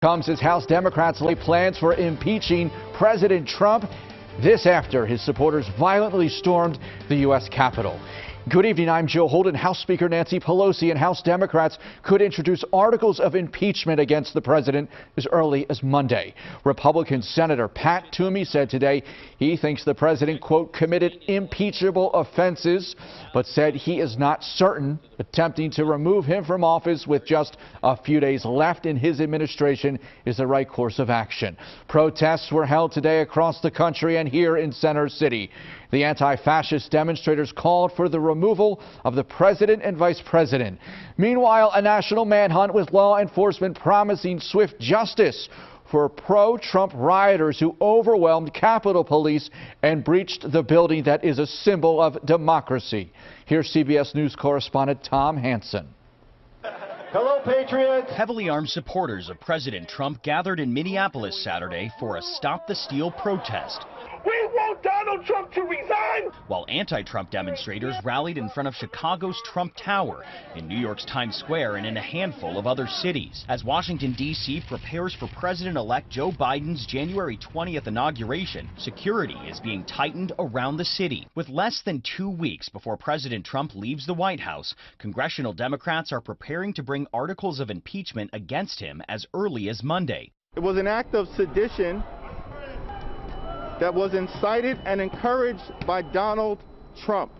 Comes as House Democrats lay plans for impeaching President Trump. This after his supporters violently stormed the U.S. Capitol. Good evening, I'm Joe Holden. House Speaker Nancy Pelosi and House Democrats could introduce articles of impeachment against the president as early as Monday. Republican Senator Pat Toomey said today he thinks the president, quote, committed impeachable offenses, but said he is not certain attempting to remove him from office with just a few days left in his administration is the right course of action. Protests were held today across the country and here in Center City. The anti-fascist demonstrators called for the removal of the president and vice president. Meanwhile, a national manhunt with law enforcement promising swift justice for pro-Trump rioters who overwhelmed Capitol Police and breached the building that is a symbol of democracy. Here's CBS News correspondent Tom Hansen. Hello, Patriots! Heavily armed supporters of President Trump gathered in Minneapolis Saturday for a Stop the Steal protest. We want Donald Trump to resign! While anti-Trump demonstrators rallied in front of Chicago's Trump Tower, in New York's Times Square, and in a handful of other cities. As Washington, D.C. prepares for President-elect Joe Biden's January 20th inauguration, security is being tightened around the city. With less than 2 weeks before President Trump leaves the White House, congressional Democrats are preparing to bring articles of impeachment against him as early as Monday. It was an act of sedition that was incited and encouraged by Donald Trump.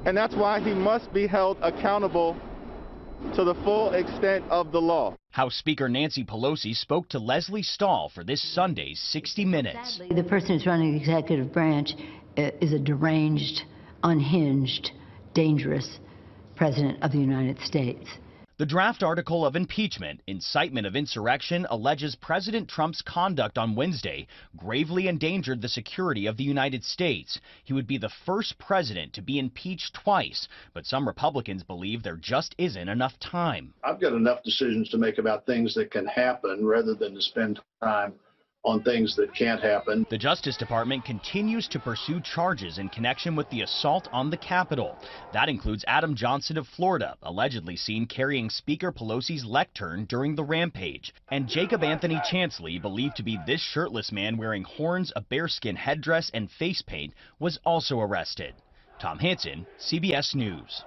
And that's why he must be held accountable to the full extent of the law. House Speaker Nancy Pelosi spoke to Leslie Stahl for this Sunday's 60 Minutes. Sadly, the person who's running the executive branch is a deranged, unhinged, dangerous president of the United States. The draft article of impeachment, incitement of insurrection, alleges President Trump's conduct on Wednesday gravely endangered the security of the United States. He would be the first president to be impeached twice, but some Republicans believe there just isn't enough time. I've got enough decisions to make about things that can happen rather than to spend time on things that can't happen. The Justice Department continues to pursue charges in connection with the assault on the Capitol. That includes Adam Johnson of Florida, allegedly seen carrying Speaker Pelosi's lectern during the rampage, and Jacob Anthony Chansley, believed to be this shirtless man wearing horns, a bearskin headdress, and face paint, was also arrested. Tom Hansen, CBS News.